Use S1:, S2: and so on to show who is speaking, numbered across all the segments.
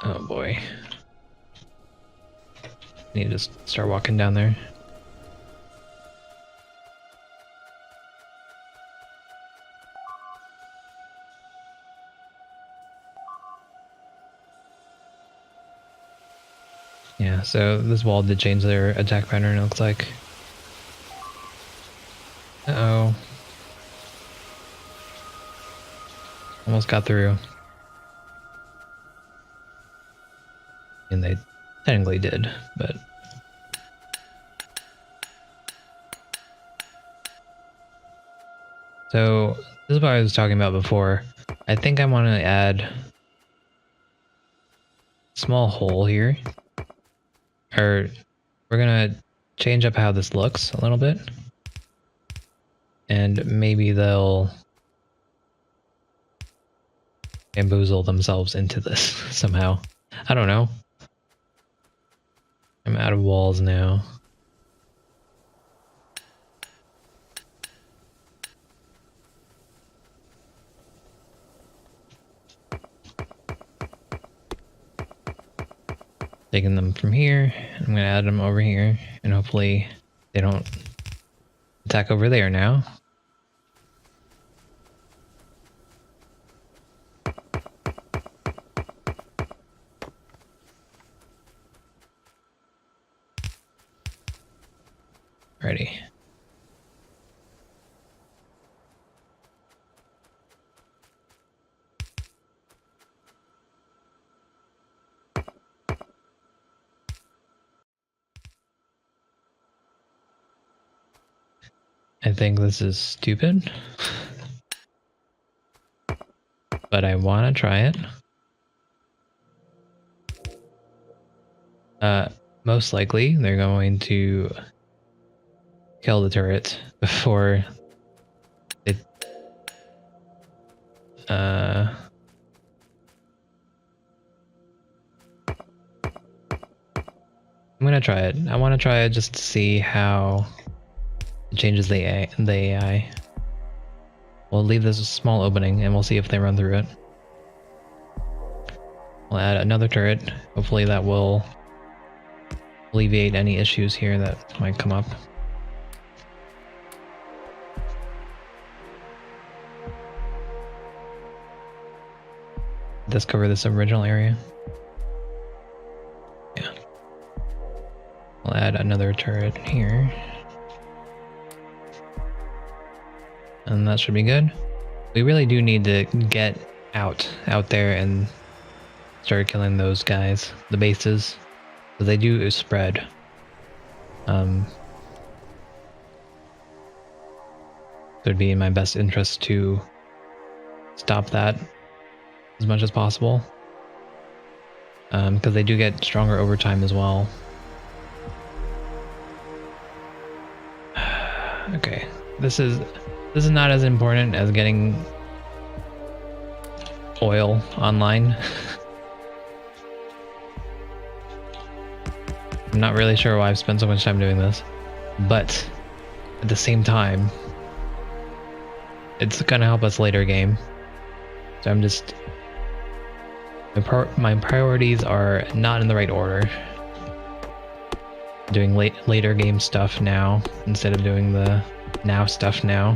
S1: Oh boy. I need to just start walking down there. Yeah, so this wall did change their attack pattern, it looks like. Uh-oh. Almost got through. And they technically did, but... So, this is what I was talking about before. I think I want to add a small hole here. Or, we're gonna change up how this looks a little bit. And maybe they'll bamboozle themselves into this somehow. I don't know. I'm out of walls now. Taking them from here, I'm gonna add them over here, and hopefully they don't attack over there now. Ready. I think this is stupid, but I want to try it. Most likely they're going to kill the turret before it. I'm gonna try it. I want to try it just to see how it changes the AI. We'll leave this a small opening and we'll see if they run through it. We'll add another turret. Hopefully that will alleviate any issues here that might come up. Let's cover this original area. Yeah. We'll add another turret here. And that should be good. We really do need to get out there and start killing those guys, the bases. So they do spread. So it'd be in my best interest to stop that as much as possible. Because they do get stronger over time as well. Okay, this is not as important as getting oil online. I'm not really sure why I've spent so much time doing this, but at the same time, it's gonna help us later game. So I'm just... My priorities are not in the right order. Doing later game stuff now, instead of doing the now stuff now.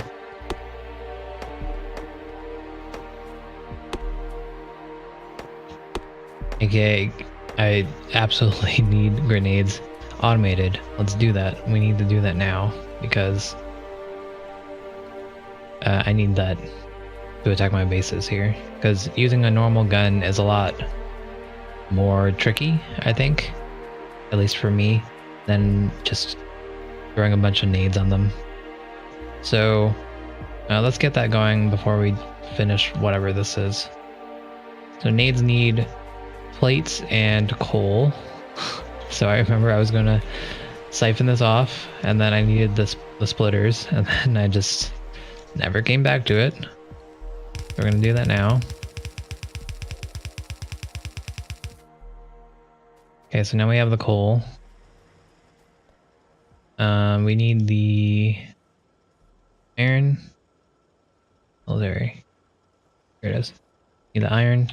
S1: Okay, I absolutely need grenades automated. Let's do that. We need to do that now because I need that to attack my bases here. Because using a normal gun is a lot more tricky, I think, at least for me, than just throwing a bunch of nades on them. So let's get that going before we finish whatever this is. So nades need plates and coal. So I remember I was gonna siphon this off, and then I needed the splitters, and then I just never came back to it. We're gonna do that now. Okay, so now we have the coal. We need the iron. Oh, there it is. Need the iron.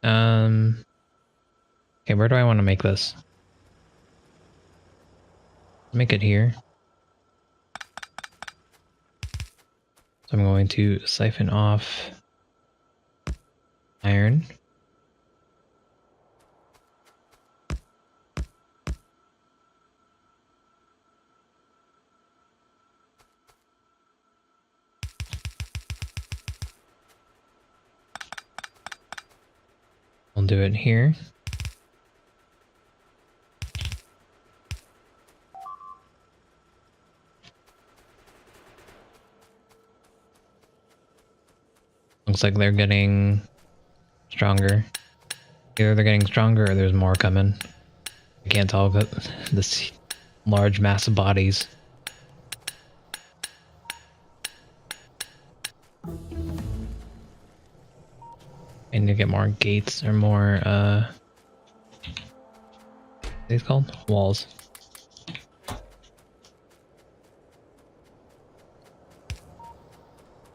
S1: Okay, where do I want to make this? Make it here. So I'm going to siphon off iron. We'll do it here. Looks like they're getting stronger. Either they're getting stronger or there's more coming. I can't tell, but this large mass of bodies. I need to get more gates or more, what are these called? Walls.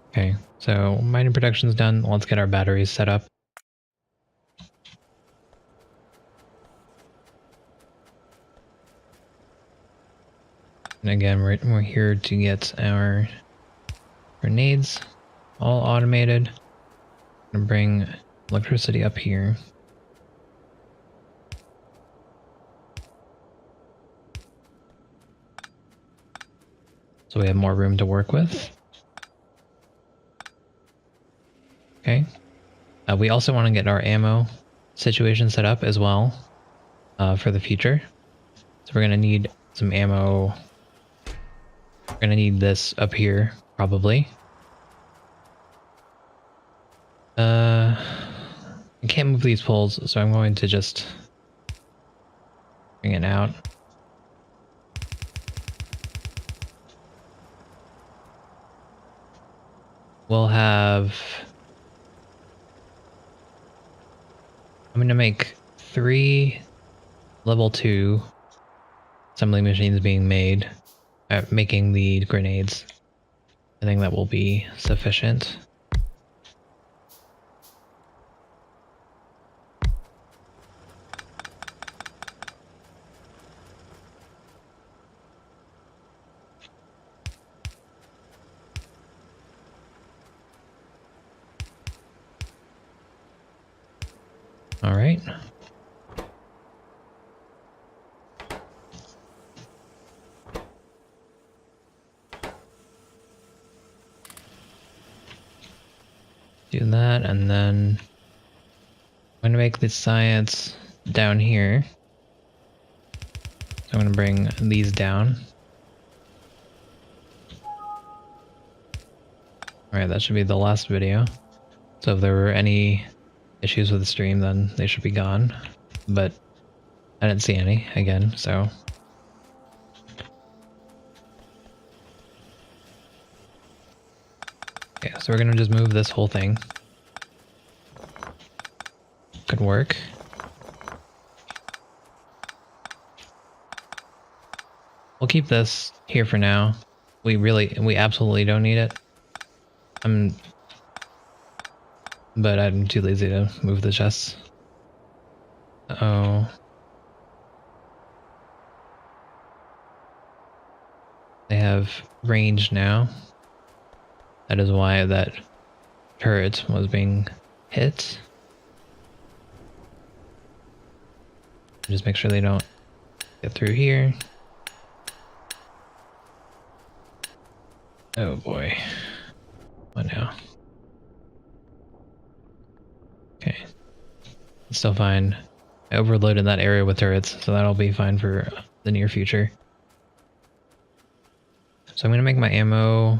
S1: Okay, so mining production's done. Let's get our batteries set up. And again, we're here to get our grenades all automated. I'm gonna bring electricity up here. So we have more room to work with. Okay. We also want to get our ammo situation set up as well for the future. So we're going to need some ammo. We're going to need this up here, probably. I can't move these poles, so I'm going to just bring it out. We'll have... I'm going to make 3 level 2 assembly machines being made, making the grenades. I think that will be sufficient. All right. Do that, and then I'm going to make the science down here. So I'm going to bring these down. Alright, that should be the last video. So if there were any issues with the stream, then they should be gone. But I didn't see any, again, so... Okay, so we're gonna just move this whole thing. Could work. We'll keep this here for now. We absolutely don't need it. But I'm too lazy to move the chests. Uh-oh. They have range now. That is why that turret was being hit. Just make sure they don't get through here. Oh boy. What now? Okay. Still fine. I overloaded that area with turrets, so that'll be fine for the near future. So I'm gonna make my ammo.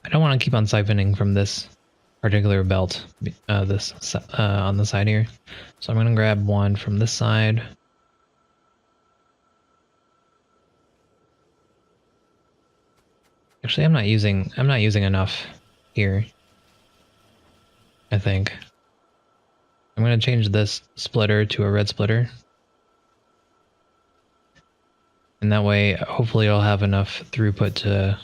S1: I don't want to keep on siphoning from this particular belt, on the side here. So I'm gonna grab one from this side. Actually, I'm not using enough here. I think. I'm gonna change this splitter to a red splitter. And that way, hopefully I'll have enough throughput to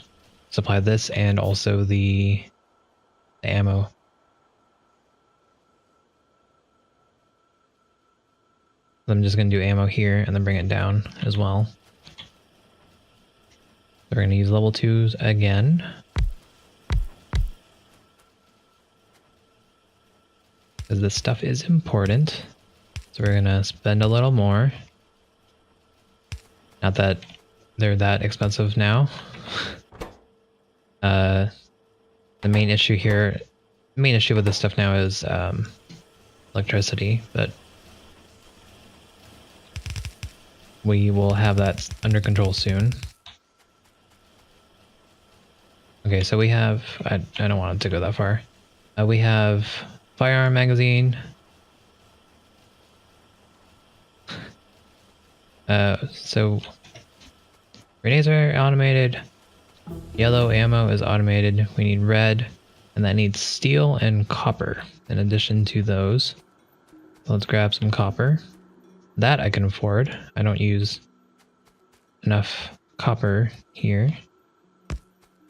S1: supply this and also the ammo. I'm just going to do ammo here and then bring it down as well. We're going to use level 2s again. Because this stuff is important. So we're going to spend a little more. Not that they're that expensive now. The main issue here, the main issue with this stuff now is electricity, but we will have that under control soon. Okay, so we have, I don't want it to go that far. We have firearm magazine. So grenades are automated. Yellow ammo is automated. We need red, and that needs steel and copper in addition to those. Let's grab some copper. That I can afford. I don't use enough copper here.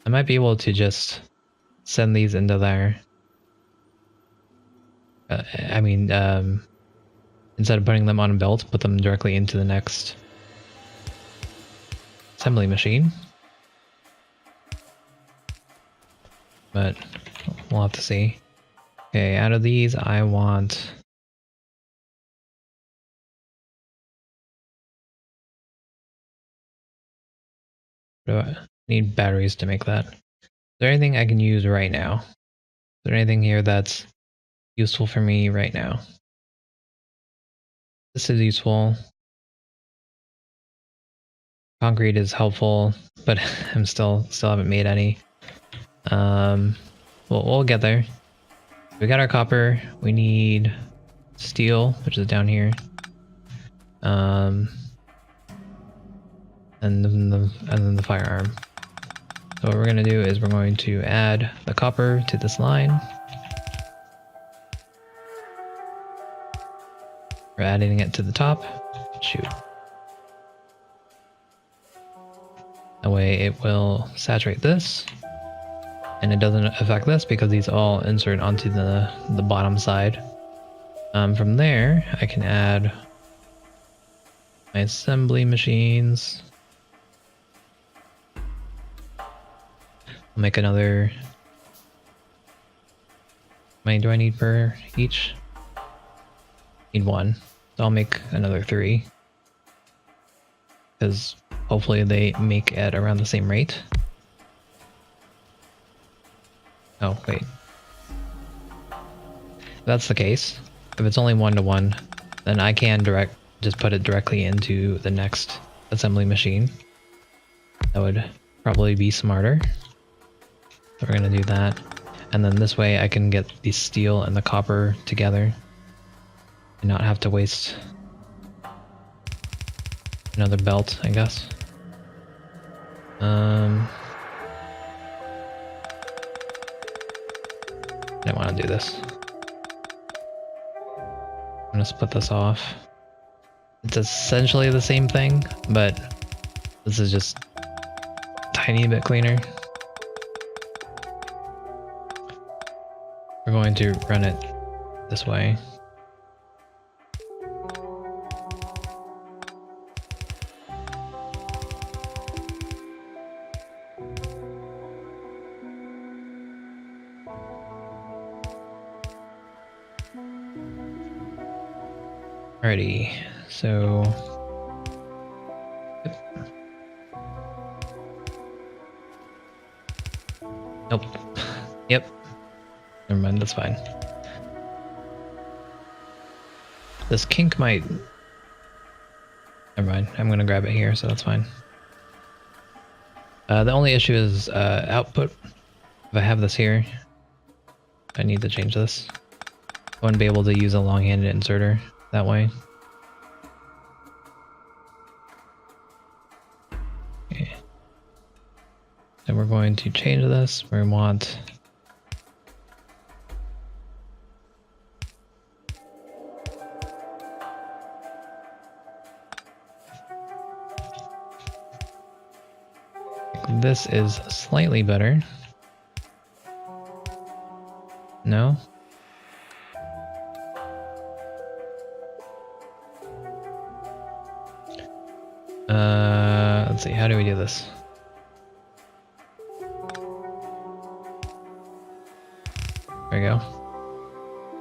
S1: I might be able to just send these into there. Instead of putting them on a belt, put them directly into the next assembly machine. But we'll have to see. Okay, out of these, I want... I need batteries to make that. Is there anything I can use right now? Is there anything here that's useful for me right now? This is useful. Concrete is helpful, but I'm still haven't made any. We'll get there. We got our copper. We need steel, which is down here. And then the firearm. So what we're gonna do is we're going to add the copper to this line. We're adding it to the top. Shoot. That way it will saturate this. And it doesn't affect this because these all insert onto the bottom side. From there, I can add my assembly machines. I'll make another... How many do I need per each? Need 1. So I'll make another 3. Because hopefully they make at around the same rate. Oh, wait. If that's the case, if it's only 1-to-1, then I can just put it directly into the next assembly machine. That would probably be smarter. So we're gonna do that. And then this way I can get the steel and the copper together and not have to waste another belt, I guess. I don't want to do this. I'm gonna split this off. It's essentially the same thing, but this is just a tiny bit cleaner. We're going to run it this way. Alrighty, so... Nope. Yep. Never mind, that's fine. This kink might... Never mind, I'm gonna grab it here, so that's fine. The only issue is output. If I have this here, I need to change this. I wouldn't be able to use a long-handed inserter that way. Okay. Then we're going to change this. We want this is slightly better. No? Let's see, how do we do this? There we go.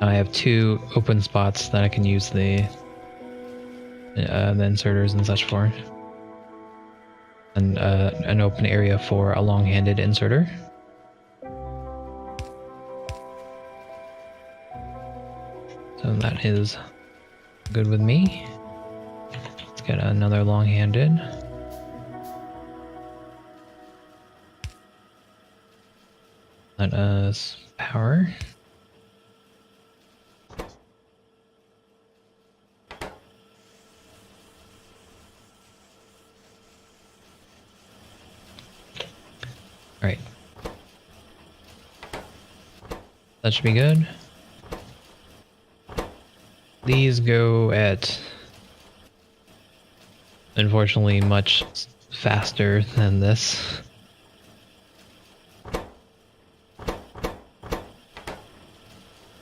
S1: I have 2 open spots that I can use the inserters and such for. And an open area for a long-handed inserter. So that is good with me. Let's get another long-handed. Let us power. All right. That should be good. These go at, unfortunately, much faster than this.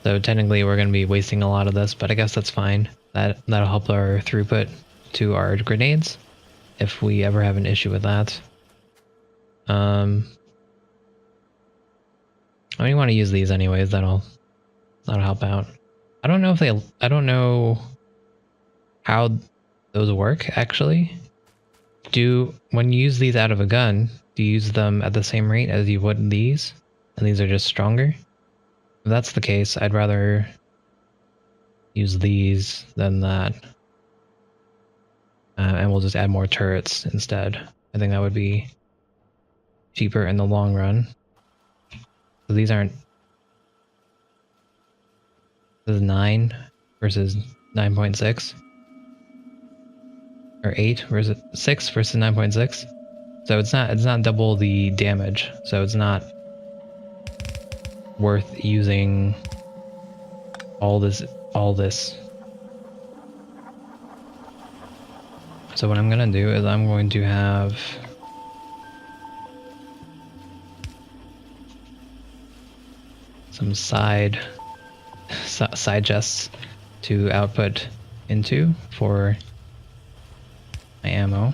S1: So technically we're going to be wasting a lot of this, but I guess that's fine. That'll help our throughput to our grenades if we ever have an issue with that. I only want to use these anyways. That'll help out. I don't know how those work actually. When you use these out of a gun, do you use them at the same rate as you would these? And these are just stronger? If that's the case, I'd rather use these than that. And we'll just add more turrets instead. I think that would be cheaper in the long run. So these aren't... This is 9 versus 9.6. Or 8 versus 6 versus 9.6. So it's not double the damage. So it's not worth using all this. So what I'm gonna do is I'm going to have some side chests to output into for my ammo.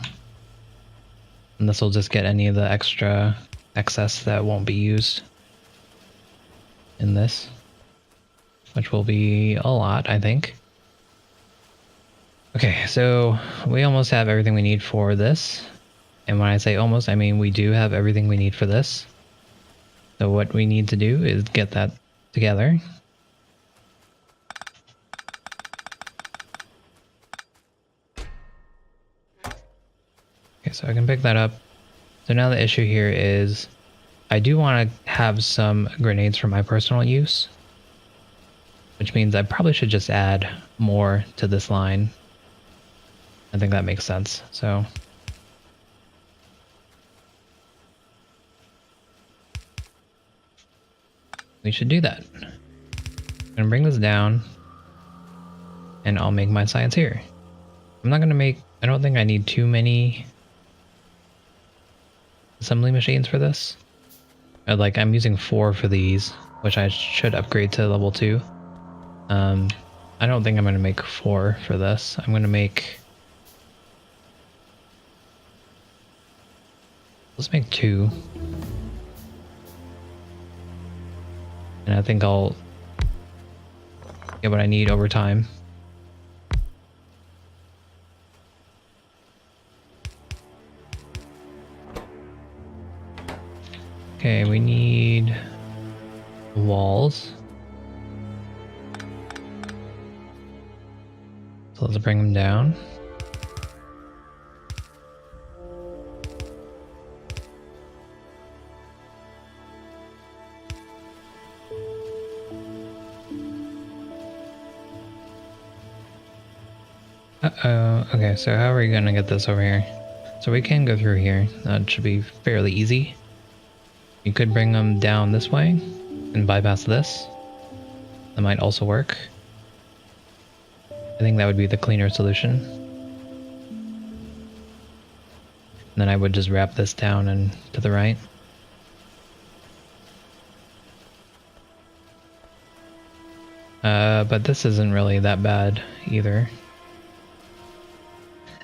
S1: And this will just get any of the extra excess that won't be used in this, which will be a lot, I think. Okay, so we almost have everything we need for this. And when I say almost, I mean we do have everything we need for this. So what we need to do is get that together. Okay, so I can pick that up. So now the issue here is I do want to have some grenades for my personal use, which means I probably should just add more to this line. I think that makes sense. So we should do that. I'm gonna bring this down and I'll make my science here. I'm not gonna make, I don't think I need too many assembly machines for this. Like I'm using 4 for these, which I should upgrade to level 2. I don't think I'm gonna make 4 for this. I'm gonna make, let's make 2. And I think I'll get what I need over time. Okay, we need walls. So let's bring them down. Okay, so how are we gonna get this over here? So we can go through here. That should be fairly easy. You could bring them down this way and bypass this. That might also work. I think that would be the cleaner solution. And then I would just wrap this down and to the right. But this isn't really that bad either.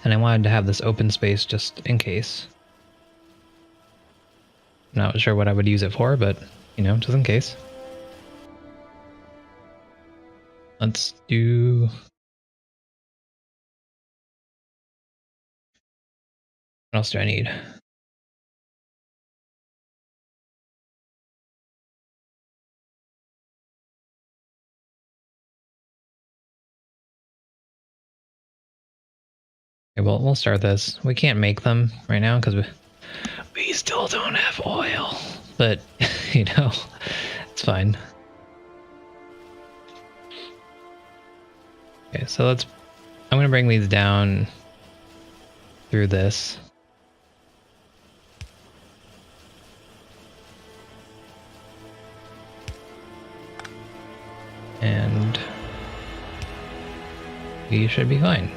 S1: And I wanted to have this open space just in case. Not sure what I would use it for, but, you know, just in case. Let's do... What else do I need? Okay, well, we'll start this. We can't make them right now because we still don't have oil. But, you know, it's fine. Okay, so I'm going to bring these down through this. And we should be fine.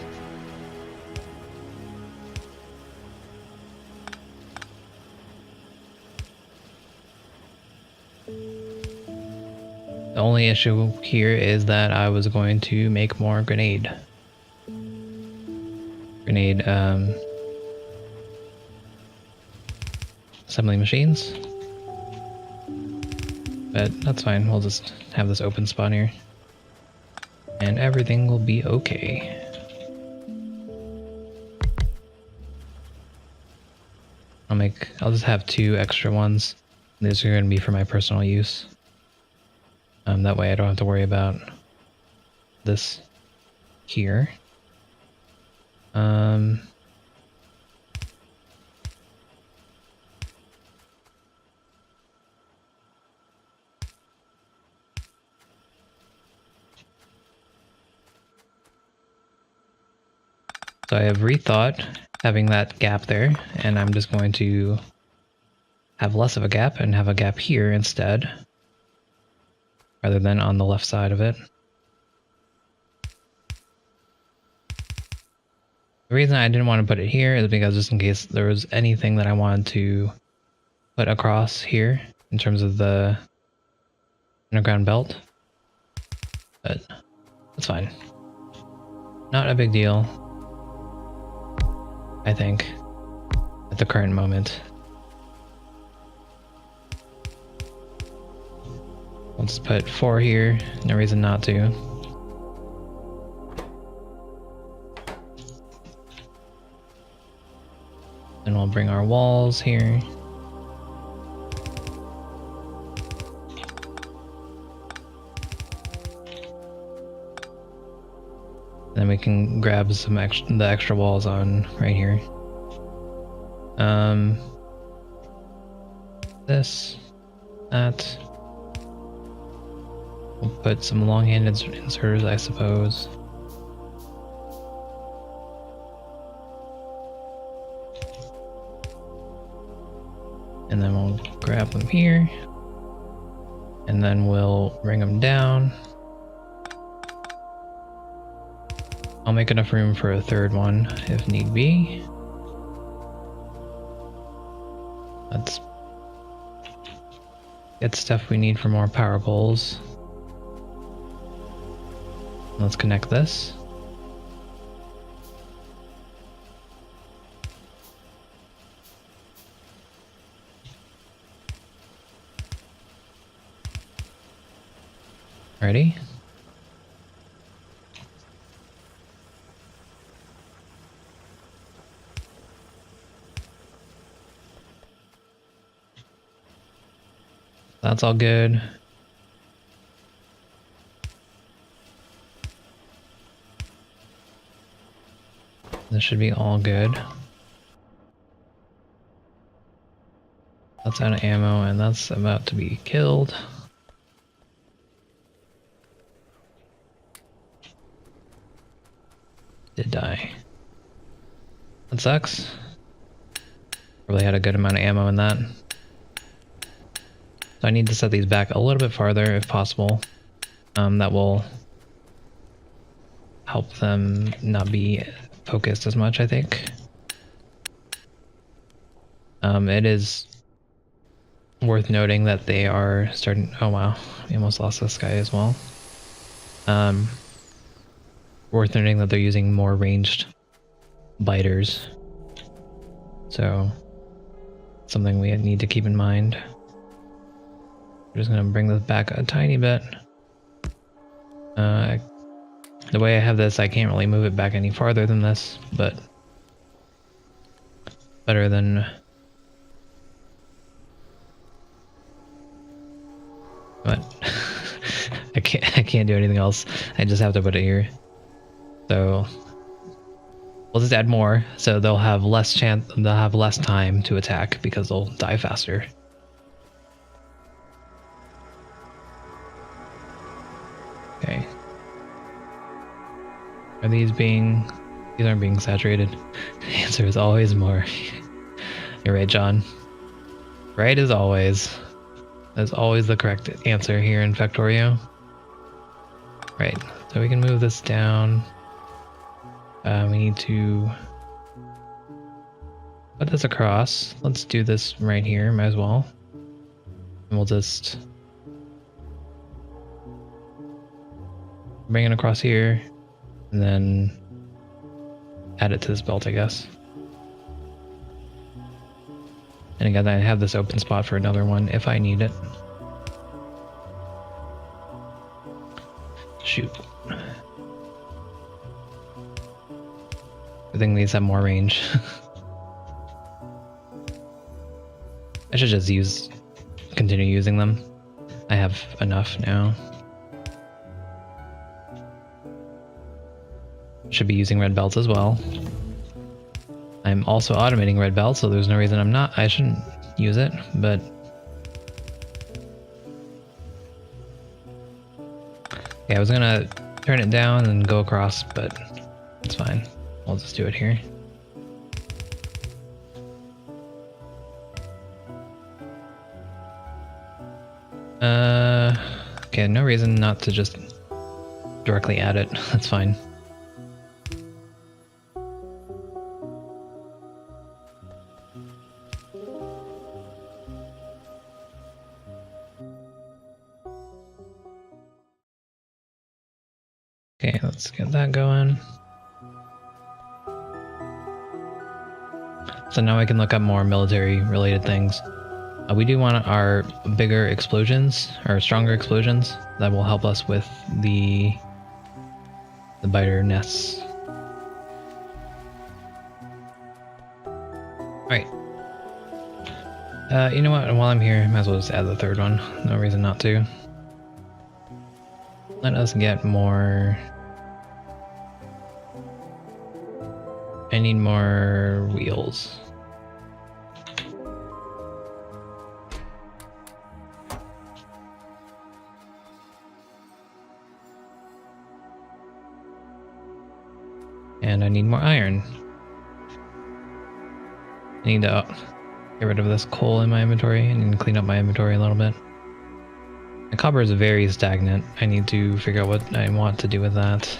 S1: The only issue here is that I was going to make more grenade assembly machines. But that's fine, we'll just have this open spot here. And everything will be okay. I'll just have 2 extra ones. These are going to be for my personal use. That way I don't have to worry about this here. So I have rethought having that gap there, and I'm just going to have less of a gap and have a gap here instead, rather than on the left side of it. The reason I didn't want to put it here is because just in case there was anything that I wanted to put across here in terms of the underground belt. But that's fine. Not a big deal, I think, at the current moment. Let's put 4 here, no reason not to. Then we'll bring our walls here. Then we can grab the extra walls on right here. That. We'll put some long-handed inserters, I suppose. And then we'll grab them here. And then we'll bring them down. I'll make enough room for a 3rd one if need be. Let's get stuff we need for more power poles. Let's connect this. Ready? That's all good. This should be all good. That's out of ammo and that's about to be killed. Did die. That sucks. Probably had a good amount of ammo in that. So I need to set these back a little bit farther if possible. That will help them not be focused as much, I think. It is worth noting that they are starting. Oh wow, we almost lost this guy as well. Worth noting that they're using more ranged biters, so something we need to keep in mind. I'm just gonna bring this back a tiny bit. The way I have this, I can't really move it back any farther than this, but better than what? I can't do anything else. I just have to put it here. So we'll just add more, so they'll have less time to attack because they'll die faster. Okay. Are these aren't being saturated? The answer is always more. You're right, John. Right as always. That's always the correct answer here in Factorio. Right, so we can move this down. We need to put this across. Let's do this right here, might as well. And we'll just bring it across here, and then add it to this belt, I guess. And again, I have this open spot for another one if I need it. Shoot. I think these have more range. I should just continue using them. I have enough now. Should be using red belts as well. I'm also automating red belts, so there's no reason I shouldn't use it, but yeah, I was gonna turn it down and go across, but it's fine. I'll just do it here. Okay, no reason not to just directly add it. That's fine. Okay, let's get that going. So now I can look up more military related things. We do want our bigger explosions, or stronger explosions, that will help us with the biter nests. Alright. You know what, while I'm here, I might as well just add the third one. No reason not to. Let us get more... I need more wheels. And I need more iron. I need to get rid of this coal in my inventory. I need to clean up my inventory a little bit. My copper is very stagnant. I need to figure out what I want to do with that.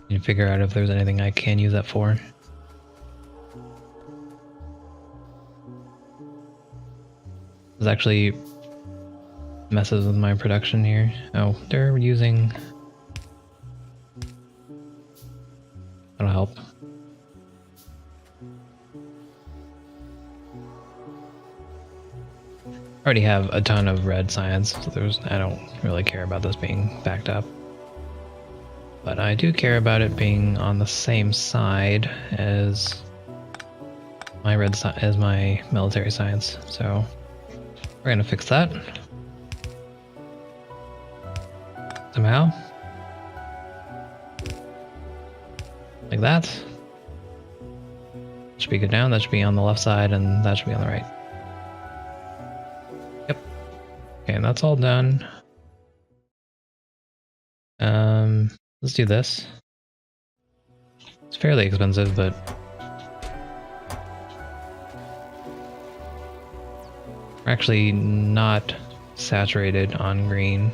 S1: And figure out if there's anything I can use that for. This actually messes with my production here. Oh, they're using... That'll help. I already have a ton of red science, so I don't really care about this being backed up. But I do care about it being on the same side as my my military science. So we're gonna fix that somehow, like that. Should be good now. That should be on the left side, and that should be on the right. Yep. Okay, and that's all done. Let's do this. It's fairly expensive, but we're actually not saturated on green.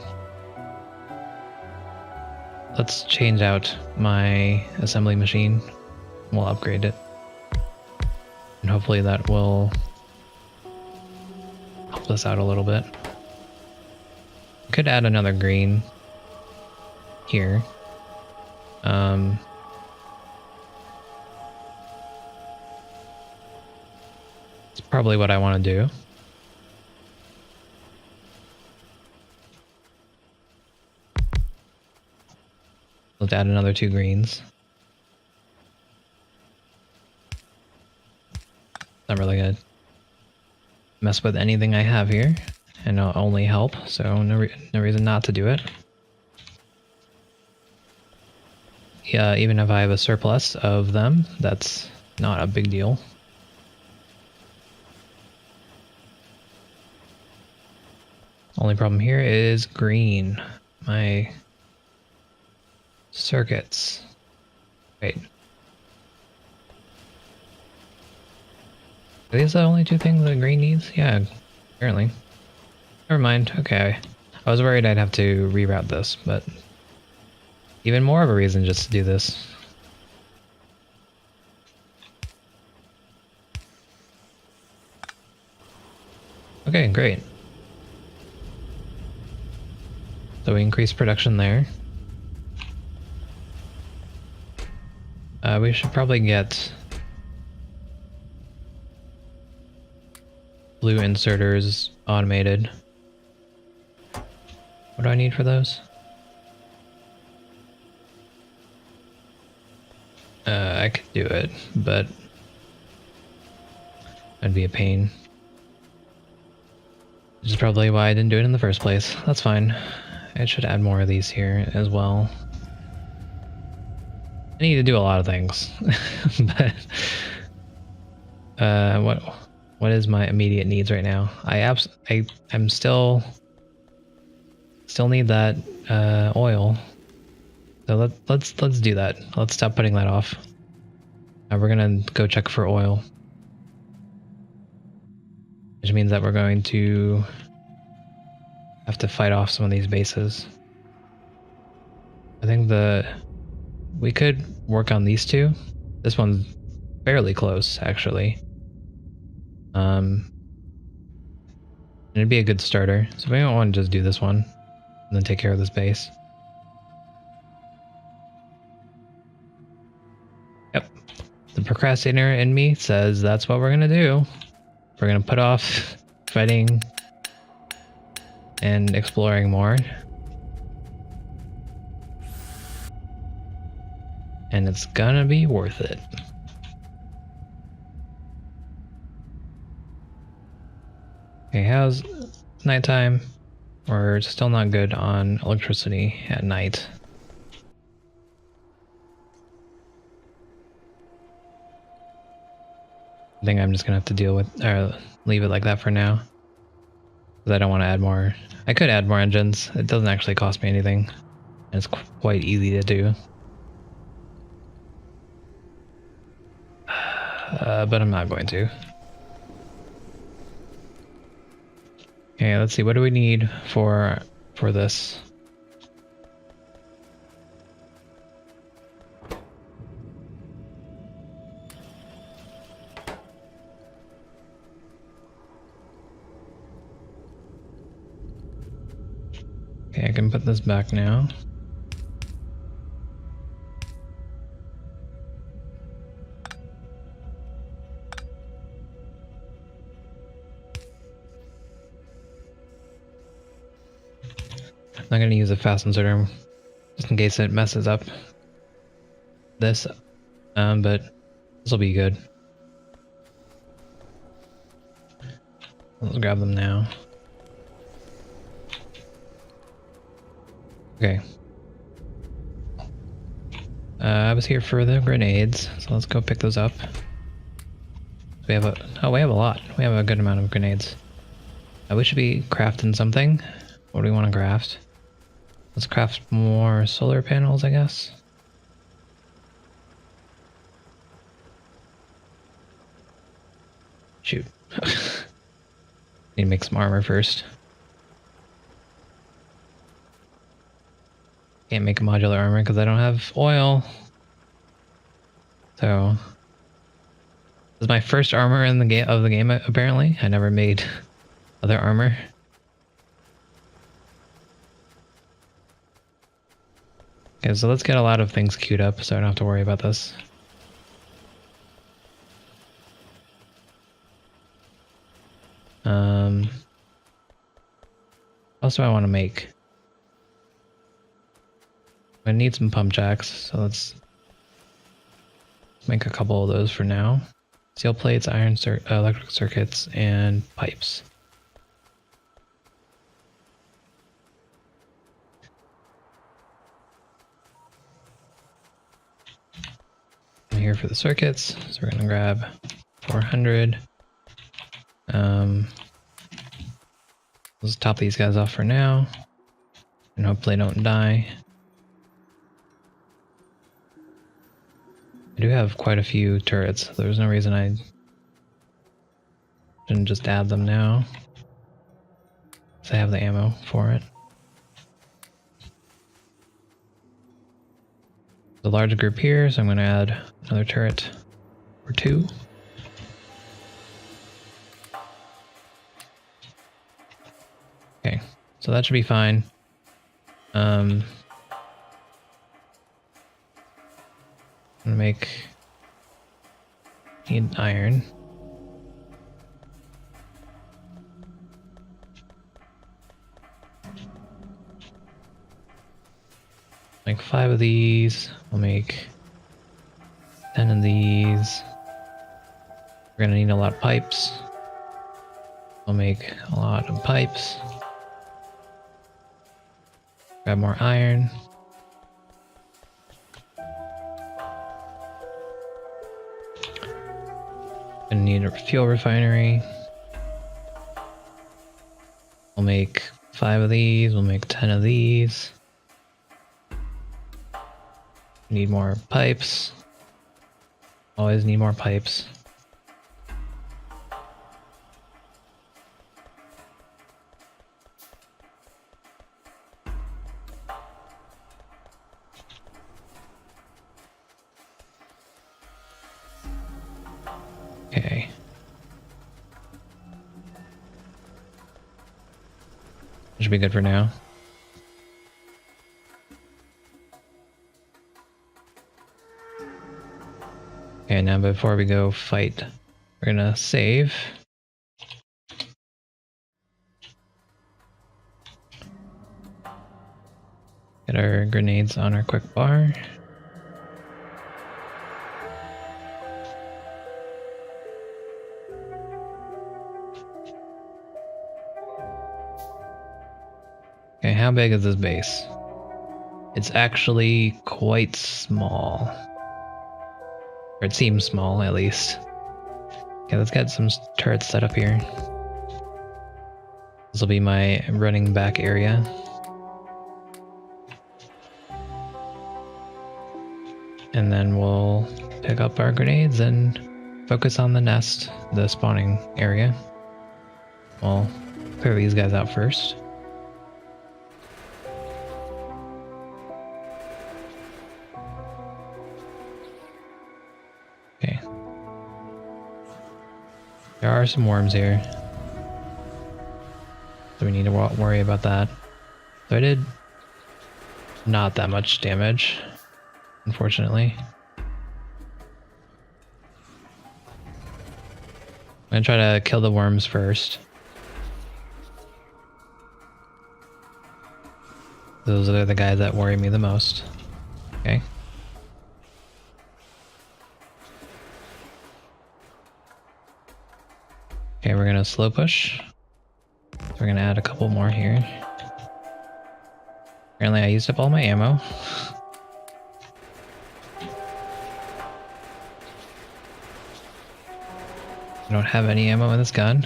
S1: let's change out my assembly machine. We'll upgrade it. And hopefully that will help us out a little bit. Could add another green here. It's probably what I want to do. Let's add another 2 greens. Not really gonna mess with anything I have here, and it'll only help, so no reason not to do it. Yeah, even if I have a surplus of them, that's not a big deal. Only problem here is green. My circuits. Wait. Are these the only 2 things that green needs? Yeah, apparently. Never mind. Okay. I was worried I'd have to reroute this, but even more of a reason just to do this. Okay, great. So we increased production there. We should probably get blue inserters automated. What do I need for those? I could do it, but that'd be a pain. Which is probably why I didn't do it in the first place. That's fine. I should add more of these here as well. I need to do a lot of things, but what is my immediate needs right now? I'm still need that oil. So let's do that. Let's stop putting that off. We're gonna go check for oil, which means that we're going to have to fight off some of these bases. I think we could work on these 2. This one's fairly close, actually. It'd be a good starter. So we don't want to just do this one and then take care of this base. Yep. The procrastinator in me says that's what we're gonna do. We're gonna put off fighting and exploring more. And it's gonna be worth it. Okay, how's nighttime? We're still not good on electricity at night. I think I'm just gonna have to deal with, or leave it like that for now. Because I don't want to add more. I could add more engines. It doesn't actually cost me anything. And it's quite easy to do. But I'm not going to. Okay, let's see. What do we need for this? Okay, I can put this back now. I'm not going to use a fast inserter just in case it messes up this, but this will be good. Let's grab them now. Okay. I was here for the grenades, so let's go pick those up. We have a lot. We have a good amount of grenades. We should be crafting something. What do we want to craft? Let's craft more solar panels, I guess. Shoot. Need to make some armor first. Can't make a modular armor because I don't have oil. So this is my first armor in the game apparently. I never made other armor. Okay, so let's get a lot of things queued up so I don't have to worry about this. What else do I want to make? I need some pump jacks, so let's make a couple of those for now. Steel plates, electric circuits, and pipes. I'm here for the circuits, so we're gonna grab 400. Let's top these guys off for now, and hopefully don't die. I do have quite a few turrets, so there's no reason I shouldn't just add them now, because I have the ammo for it. There's a large group here, so I'm going to add another turret or two. Okay, so that should be fine. I'm gonna need iron. Make 5 of these. We'll make 10 of these. We're gonna need a lot of pipes. I'll make a lot of pipes. Grab more iron. Gonna need a fuel refinery. We'll make 5 of these. We'll make 10 of these. Need more pipes. Always need more pipes. Okay. Should be good for now. Okay, now before we go fight, we're gonna save. Get our grenades on our quick bar. Okay, how big is this base? It's actually quite small. Or it seems small, at least. Okay, let's get some turrets set up here. This will be my running back area. And then we'll pick up our grenades and focus on the nest, the spawning area. We'll clear these guys out first. Okay. There are some worms here, so we need to worry about that. So I did not that much damage, unfortunately. I'm gonna try to kill the worms first. Those are the guys that worry me the most. Okay. Okay, we're gonna slow push. We're gonna add a couple more here. Apparently I used up all my ammo. I don't have any ammo in this gun.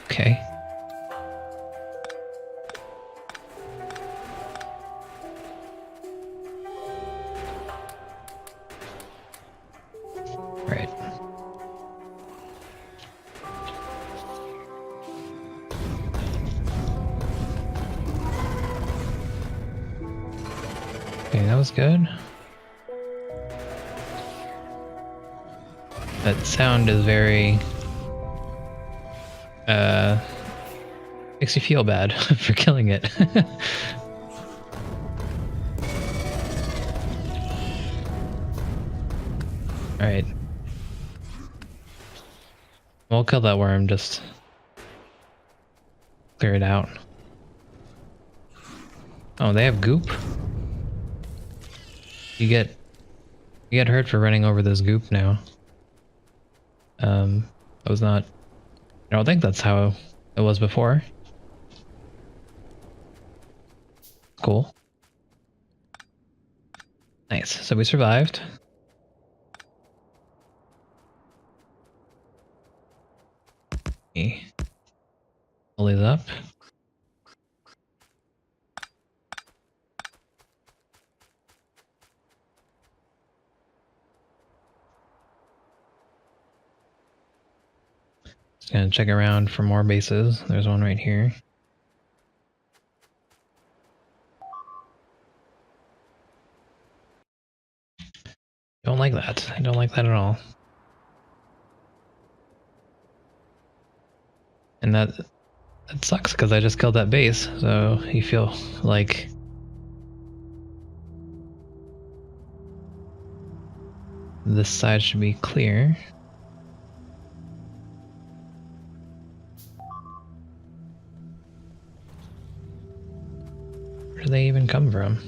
S1: Okay. Right. Okay, that was good. That sound is very makes you feel bad for killing it. Alright. We'll kill that worm, just clear it out. Oh, they have goop? You get hurt for running over this goop now. That was not... I don't think that's how it was before. Cool. Nice. So we survived. Pull these up. Just gonna check around for more bases. There's one right here. Don't like that. I don't like that at all. And that sucks because I just killed that base, so you feel like this side should be clear. Where do they even come from?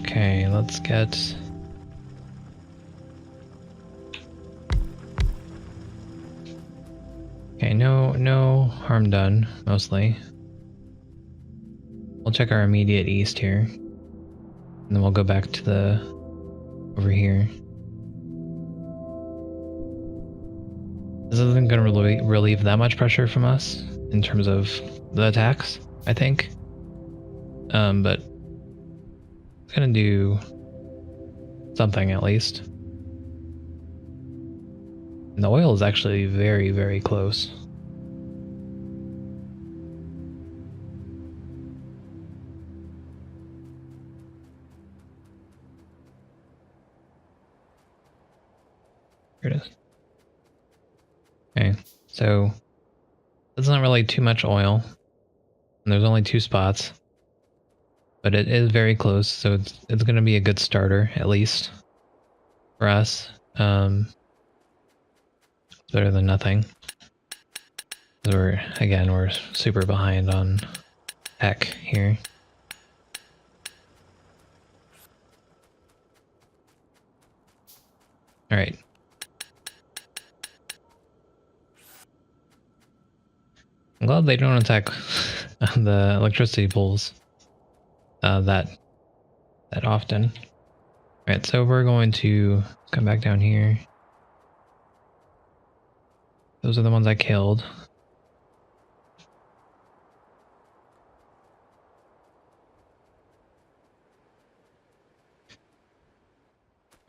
S1: Okay, let's get... Okay, no harm done, mostly. We'll check our immediate east here. And then we'll go back to the... over here. This isn't gonna really relieve that much pressure from us in terms of the attacks, I think. But it's gonna do something at least. And the oil is actually very, very close. Here it is. Okay, so it's not really too much oil. And there's only 2 spots. But it is very close, so it's gonna be a good starter, at least. For us. Better than nothing. We're super behind on tech here. Alright. I'm glad they don't attack the electricity poles that often. Alright, so we're going to come back down here. Those are the ones I killed.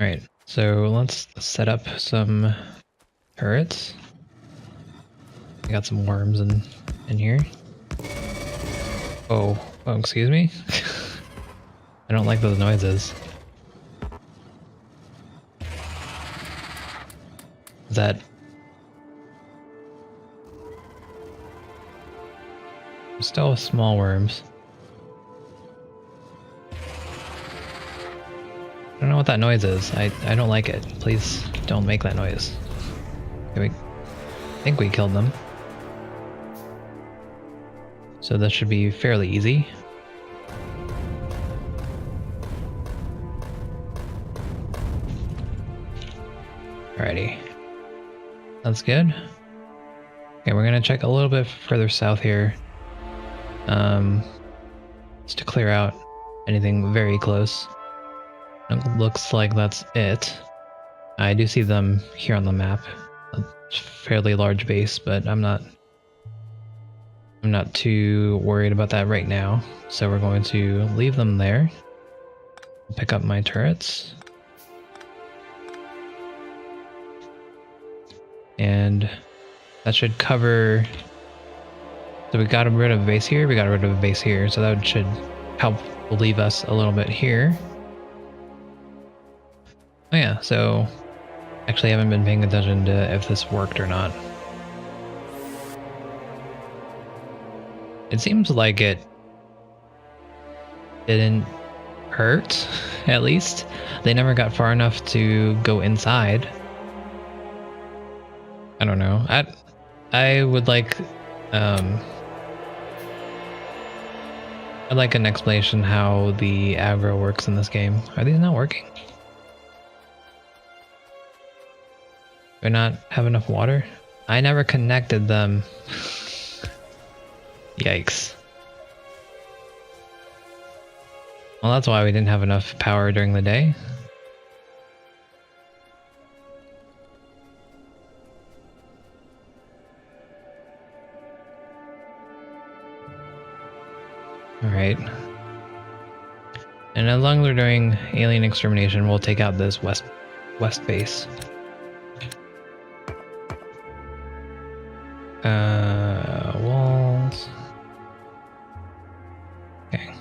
S1: Alright, so let's set up some turrets. I got some worms in here. Oh, excuse me? I don't like those noises. Is that... Still small worms. I don't know what that noise is. I don't like it. Please don't make that noise. Okay, I think we killed them. So that should be fairly easy. Alrighty. That's good. Okay, we're gonna check a little bit further south here. Just to clear out anything very close. It looks like that's it. I do see them here on the map. A fairly large base, but I'm not too worried about that right now. So we're going to leave them there. Pick up my turrets. And that should cover So we got rid of a base here, we got rid of a base here, so that should help relieve us a little bit here. Oh yeah, so actually I haven't been paying attention to if this worked or not. It seems like it didn't hurt, at least. They never got far enough to go inside. I don't know. I would like I'd like an explanation how the aggro works in this game. Are these not working? Do I not have enough water? I never connected them. Yikes. Well, that's why we didn't have enough power during the day. Alright. And as long as we're doing alien extermination, we'll take out this west base. Walls. Okay.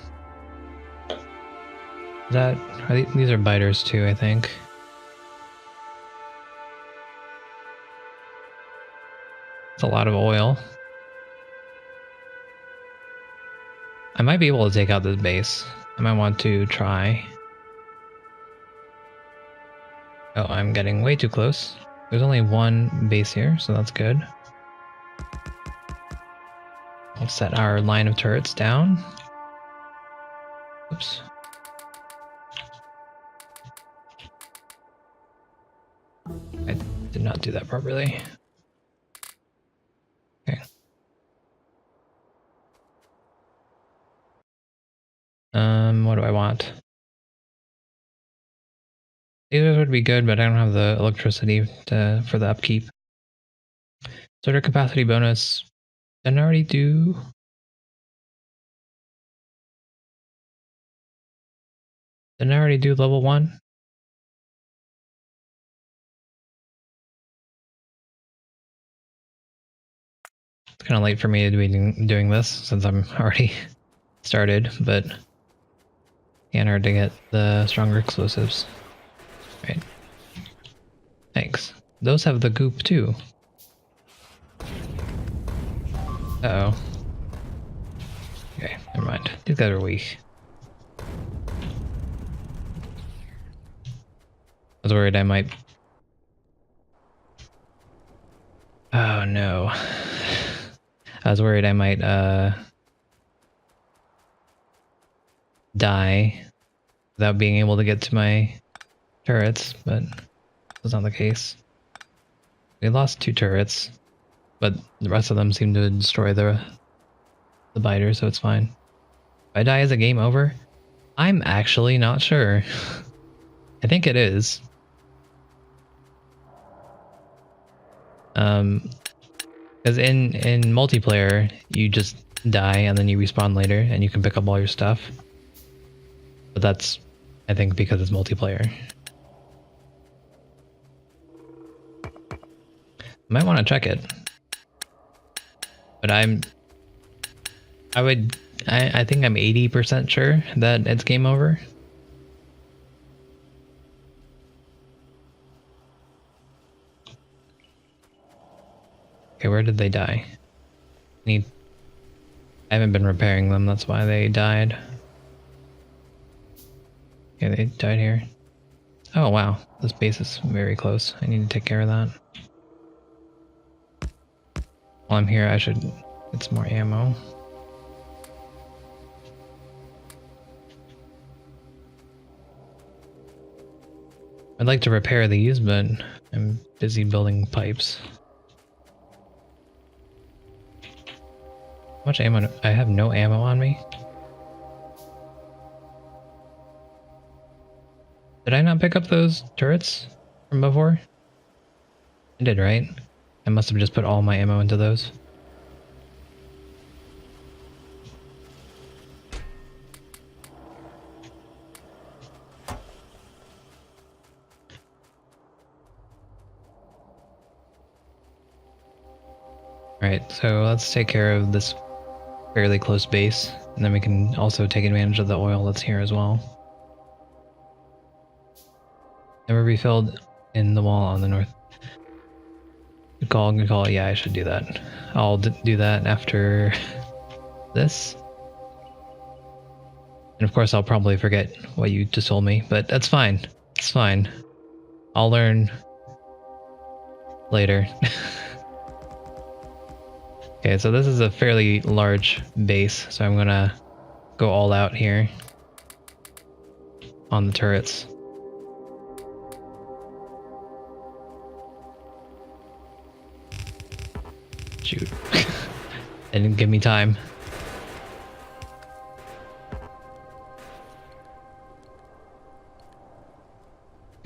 S1: These are biters too, I think. It's a lot of oil. I might be able to take out this base. I might want to try. Oh, I'm getting way too close. There's only one base here, so that's good. We'll set our line of turrets down. Oops. I did not do that properly. Okay. What do I want? These would be good, but I don't have the electricity for the upkeep. Sorter capacity bonus. Didn't I already do? Didn't I already do level 1? It's kind of late for me to be doing this since I'm already started, but can't hard to get the stronger explosives. Right. Thanks. Those have the goop too. Uh-oh. Okay, never mind. These guys are weak. I was worried I might... Oh no. I was worried I might die without being able to get to my turrets, but that's not the case. We lost 2 turrets, but the rest of them seem to destroy the biter, so it's fine. If I die, is the game over? I'm actually not sure. I think it is. Because in multiplayer, you just die and then you respawn later and you can pick up all your stuff. But that's, I think, because it's multiplayer. Might want to check it. But I think I'm 80% sure that it's game over. Okay, where did they die? I haven't been repairing them, that's why they died. Okay, they died here. Oh wow, this base is very close. I need to take care of that. While I'm here, I should get some more ammo. I'd like to repair these, but I'm busy building pipes. How much ammo? I have no ammo on me. Did I not pick up those turrets from before? I did, right? I must have just put all my ammo into those. Alright, so let's take care of this fairly close base, and then we can also take advantage of the oil that's here as well. Never refilled in the wall on the north. Good call, good call. Yeah, I should do that. I'll do that after this. And of course, I'll probably forget what you just told me, but that's fine. It's fine. I'll learn later. Okay, so this is a fairly large base, so I'm gonna go all out here on the turrets. Shoot. They didn't give me time.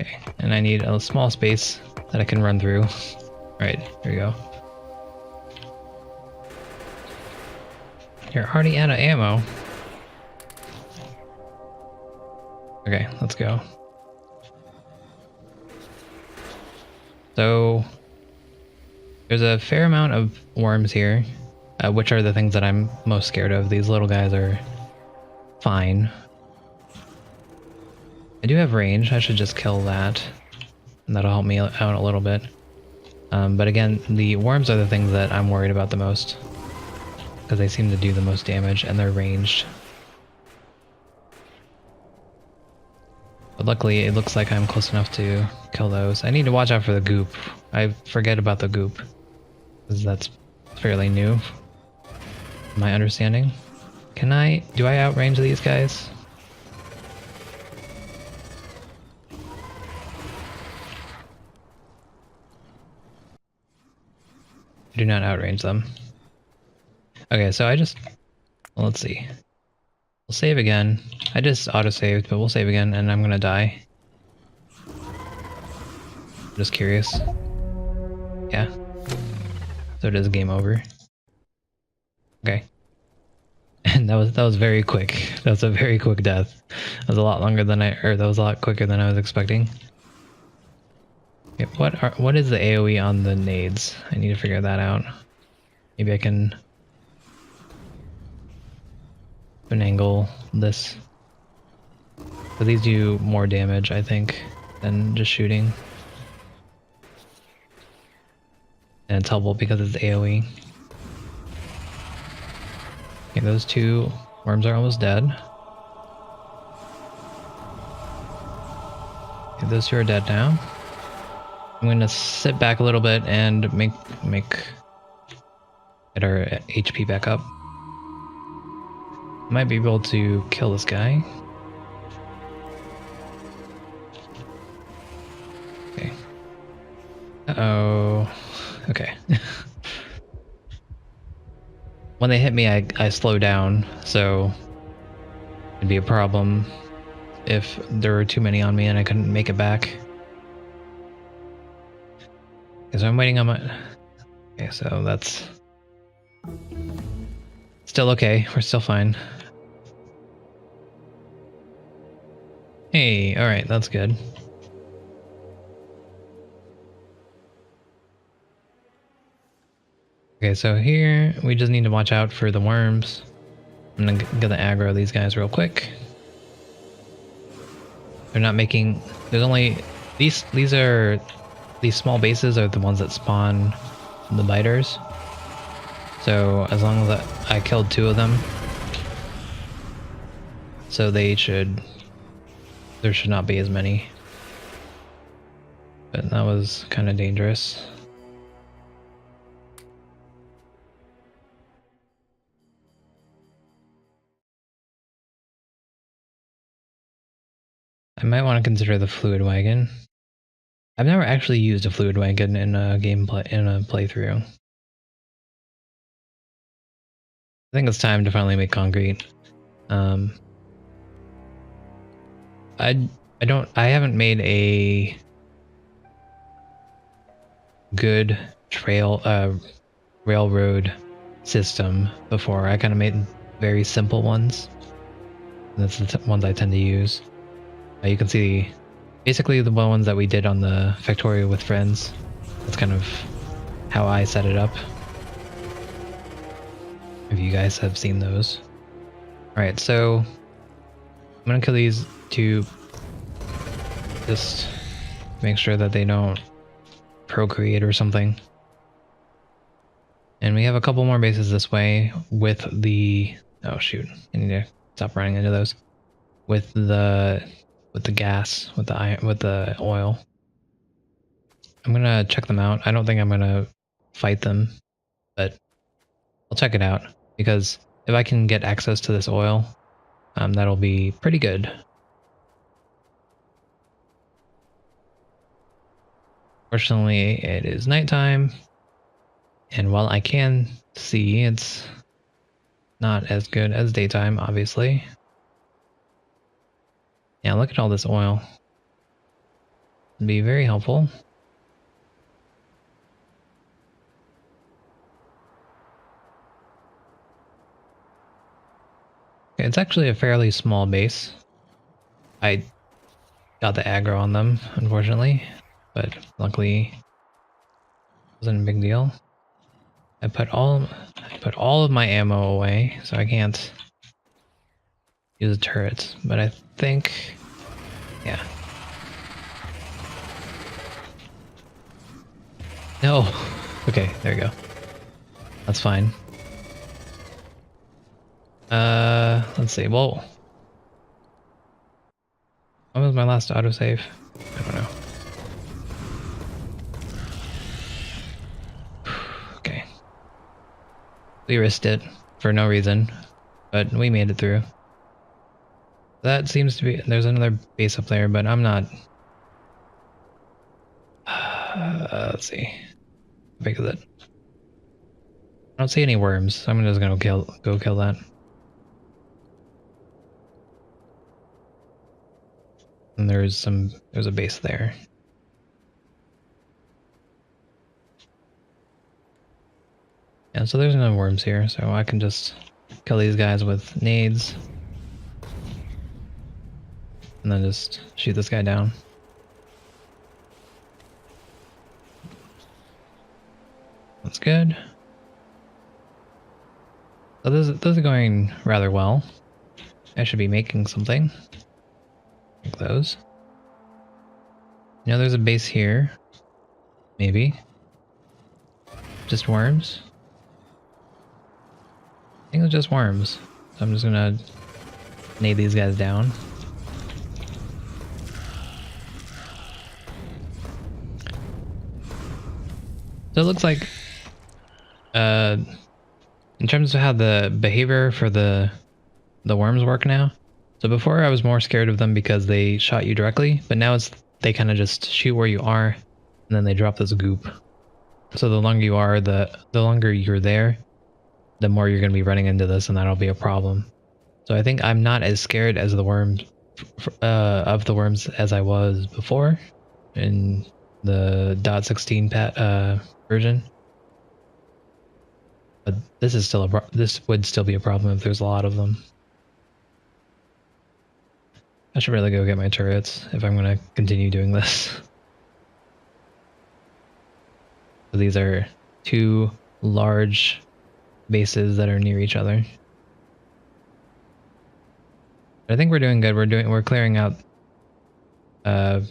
S1: Okay, and I need a small space that I can run through. Right, here we go. You're already out of ammo. Okay, let's go. So there's a fair amount of worms here, which are the things that I'm most scared of. These little guys are fine. I do have range. I should just kill that, and that'll help me out a little bit. But again, the worms are the things that I'm worried about the most, because they seem to do the most damage and they're ranged. But luckily, it looks like I'm close enough to kill those. I need to watch out for the goop. I forget about the goop, because that's fairly new, my understanding. Do I outrange these guys? Do not outrange them. Okay, so well, let's see. We'll save again. I just auto-saved, but we'll save again, and I'm gonna die. Just curious. Yeah. So it is game over. Okay. And that was very quick. That was a very quick death. That was a lot longer than that was a lot quicker than I was expecting. Okay, what is the AoE on the nades? I need to figure that out. Maybe I can finagle this. But these do more damage, I think, than just shooting. And it's helpful because it's AoE. Okay, those two worms are almost dead. Okay, those two are dead now. I'm gonna sit back a little bit and get our HP back up. Might be able to kill this guy. Okay. Uh-oh. Okay. When they hit me, I slow down, so it'd be a problem if there were too many on me and I couldn't make it back. Okay, so I'm waiting on my... Okay, so that's... Still okay, we're still fine. Hey, alright, that's good. Okay, so here we just need to watch out for the worms. I'm gonna aggro these guys real quick. They're not making... There's only... These small bases are the ones that spawn the biters. So as long as I killed 2 of them, so there should not be as many. But that was kind of dangerous. I might want to consider the fluid wagon. I've never actually used a fluid wagon in a playthrough. I think it's time to finally make concrete. I haven't made a good railroad system before. I kind of made very simple ones. And that's the ones I tend to use. You can see basically the ones that we did on the Factorio with friends. That's kind of how I set it up. if you guys have seen those. Alright, so I'm gonna kill these to just make sure that they don't procreate or something. And we have a couple more bases this way with the... Oh shoot, I need to stop running into those. With the gas, with the oil. I'm gonna check them out. I don't think I'm gonna fight them, but I'll check it out, because if I can get access to this oil, that'll be pretty good. Fortunately, it is nighttime, and while I can see, it's not as good as daytime, obviously. Yeah, look at all this oil. It'd be very helpful. It's actually a fairly small base. I got the aggro on them, unfortunately, but luckily it wasn't a big deal. I put all of my ammo away, so I can't use the turrets, but I think, yeah. No! Okay, there we go. That's fine. Let's see, well... When was my last autosave? I don't know. Okay. We risked it for no reason, but we made it through. That seems to be... There's another base up there, but I'm not... let's see. How big is it? I don't see any worms, so I'm just gonna go kill that. And there's a base there. Yeah, so there's no worms here, so I can just kill these guys with nades. And then just shoot this guy down. That's good. So those are going rather well. I should be making something. Like those. You know, there's a base here. Maybe. Just worms? I think it's just worms. So I'm just gonna nade these guys down. So it looks like, in terms of how the behavior for the worms work now. So before I was more scared of them because they shot you directly, but now they kind of just shoot where you are, and then they drop this goop. So the longer you are, the longer you're there, the more you're going to be running into this, and that'll be a problem. So I think I'm not as scared as the worms, of the worms as I was before in the .16 version. But this is still this would still be a problem if there's a lot of them. I should really go get my turrets if I'm going to continue doing this. So these are two large bases that are near each other. But I think we're doing good. We're clearing out a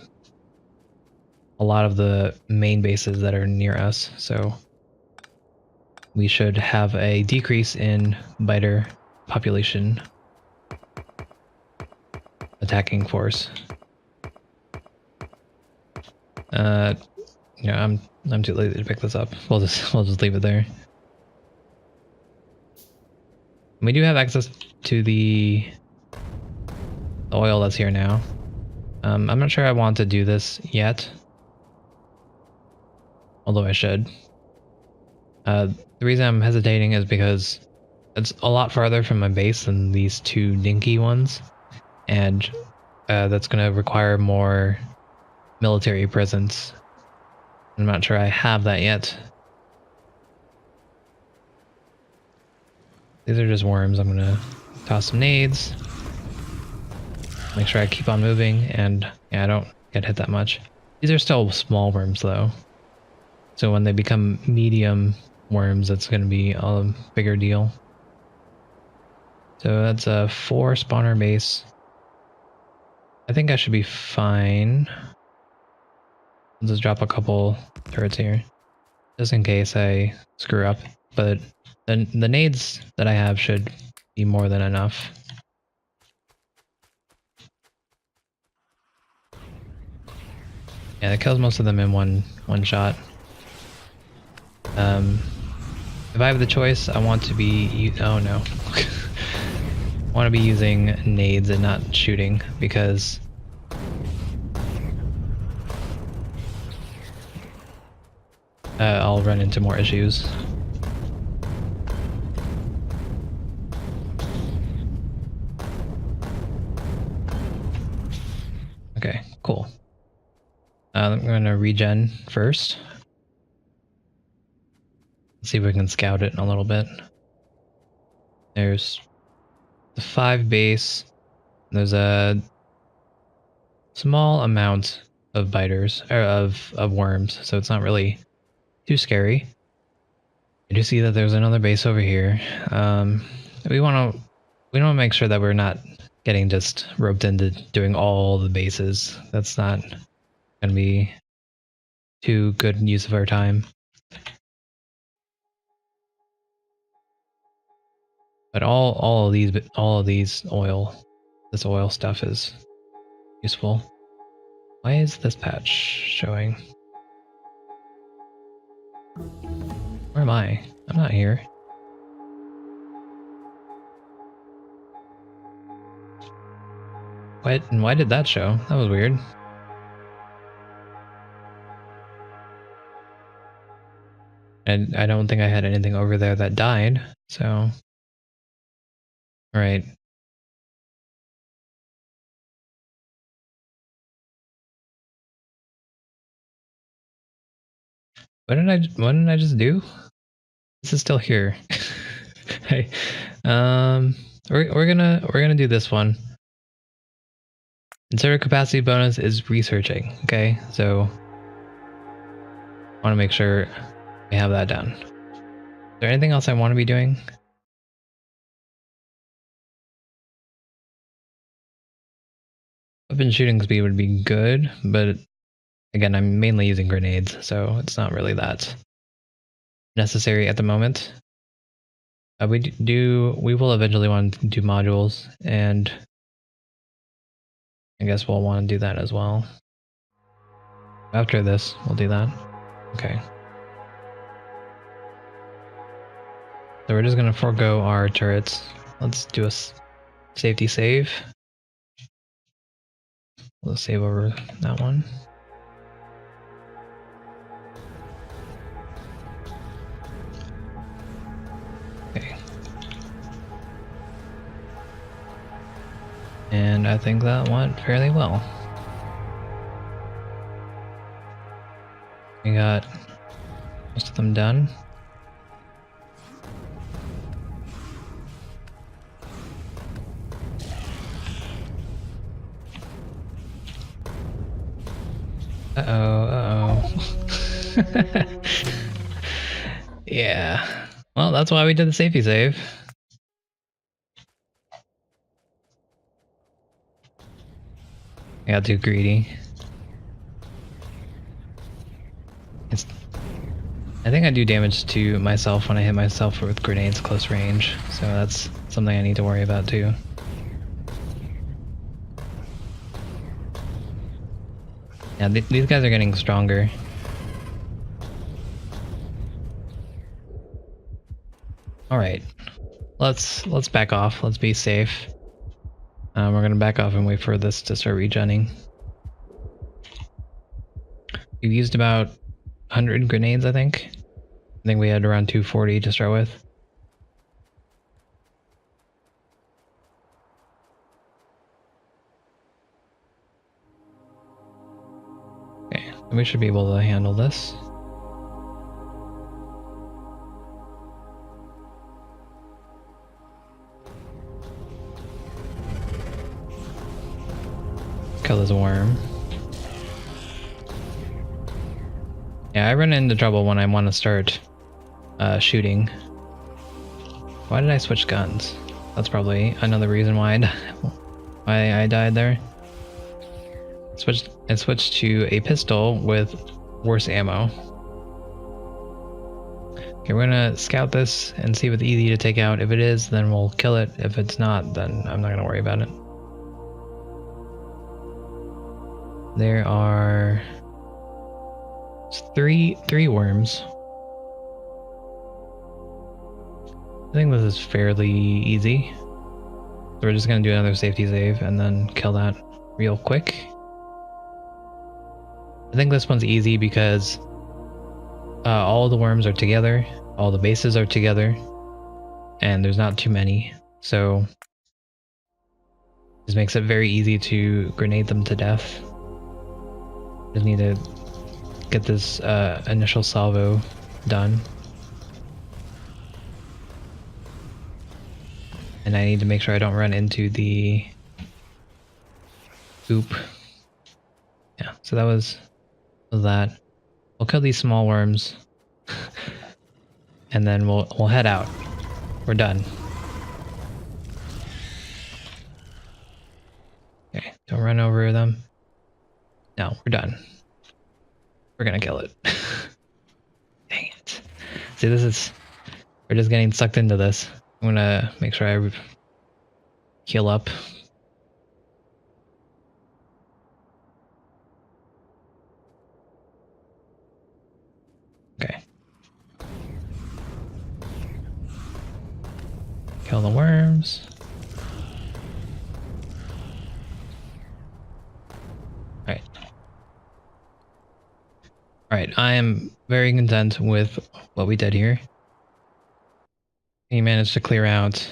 S1: lot of the main bases that are near us, so we should have a decrease in biter population attacking force. You know, I'm too lazy to pick this up. We'll just leave it there. We do have access to the oil that's here now. I'm not sure I want to do this yet, although I should. The reason I'm hesitating is because it's a lot farther from my base than these two dinky ones, and that's going to require more military presence. I'm not sure I have that yet. These are just worms. I'm going to toss some nades. Make sure I keep on moving, and yeah, I don't get hit that much. These are still small worms though. So when they become medium worms, it's going to be a bigger deal. So that's a 4 spawner base. I think I should be fine. I'll just drop a couple turrets here, just in case I screw up. But the nades that I have should be more than enough. Yeah, that kills most of them in one shot. If I have the choice, I want to be... Oh no. I want to be using nades and not shooting, because I'll run into more issues. Okay, cool. I'm going to regen first. Let's see if we can scout it in a little bit. There's the 5 base. There's a small amount of biters, or of worms, so it's not really too scary. I do see that there's another base over here. We want to make sure that we're not getting just roped into doing all the bases. That's not going to be too good use of our time. But all of these this oil stuff is useful. Why is this patch showing? Where am I? I'm not here. Why did that show? That was weird. And I don't think I had anything over there that died, so... Alright. What did I just do? This is still here. Hey. We're gonna do this one. Server capacity bonus is researching, okay? So I want to make sure we have that done. Is there anything else I want to be doing? Weapon shooting speed would be good, but again, I'm mainly using grenades, so it's not really that necessary at the moment. We will eventually want to do modules, and I guess we'll want to do that as well. After this, we'll do that. Okay. So we're just gonna forego our turrets. Let's do a safety save. We'll save over that one. Okay. And I think that went fairly well. We got most of them done. Yeah. Well, that's why we did the safety save. I got too greedy. I think I do damage to myself when I hit myself with grenades close range, so that's something I need to worry about too. Yeah, these guys are getting stronger. Alright, let's back off. Let's be safe. We're gonna back off and wait for this to start regenning. We've used about 100 grenades, I think. I think we had around 240 to start with. Okay, we should be able to handle this. Kill this worm. Yeah, I run into trouble when I want to start shooting. Why did I switch guns? That's probably another reason why I died there. I switched to a pistol with worse ammo. Okay, we're gonna scout this and see if it's easy to take out. If it is, then we'll kill it. If it's not, then I'm not gonna worry about it. There are three worms. I think this is fairly easy. So we're just gonna do another safety save and then kill that real quick. I think this one's easy because all the worms are together, all the bases are together, and there's not too many. So this makes it very easy to grenade them to death. Just need to get this initial salvo done. And I need to make sure I don't run into the goop. Yeah, so that was that. We'll kill these small worms. And then we'll head out. We're done. Okay, don't run over them. No, we're done. We're gonna kill it. Dang it. See, we're just getting sucked into this. I'm gonna make sure I heal up. Okay. Kill the worms. Alright. Alright, I am very content with what we did here. He managed to clear out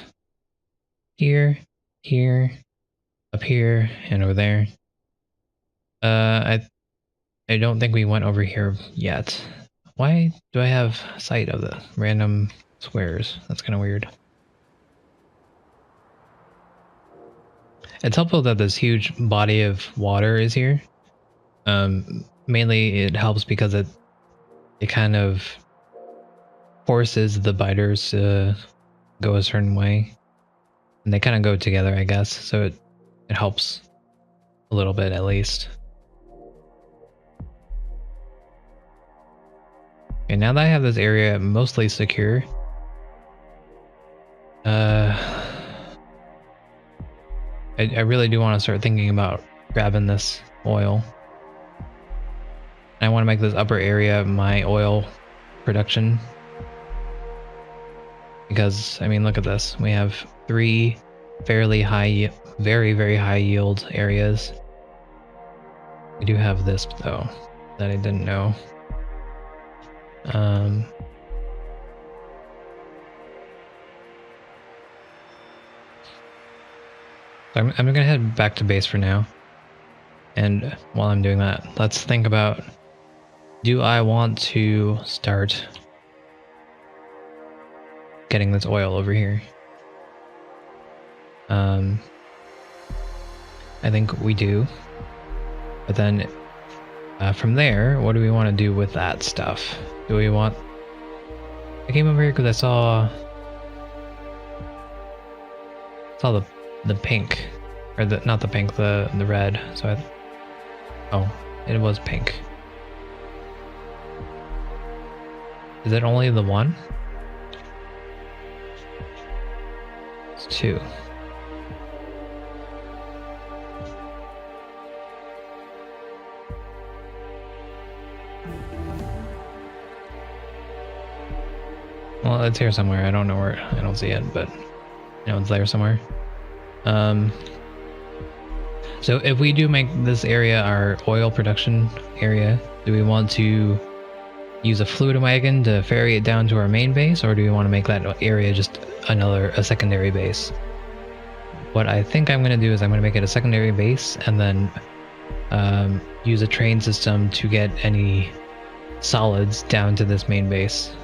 S1: here, here, up here, and over there. I don't think we went over here yet. Why do I have sight of the random squares? That's kind of weird. It's helpful that this huge body of water is here. Mainly it helps because it kind of forces the biters to go a certain way. And they kind of go together, I guess. So it helps a little bit at least. Okay, now that I have this area mostly secure, I really do want to start thinking about grabbing this oil. I want to make this upper area my oil production. Because, I mean, look at this. We have 3 fairly high, very, very high yield areas. We do have this, though, that I didn't know. So I'm gonna head back to base for now. And while I'm doing that, let's think about, do I want to start getting this oil over here? I think we do. But then from there, what do we want to do with that stuff? Do we want... I came over here because I saw the pink, or not the pink, the red. So oh, it was pink. Is it only the one? It's 2. Well, it's here somewhere. I don't know where. I don't see it, but I know it's there somewhere. So if we do make this area our oil production area, do we want to use a fluid wagon to ferry it down to our main base, or do we want to make that area just a secondary base? What I think I'm going to do is I'm going to make it a secondary base and then use a train system to get any solids down to this main base.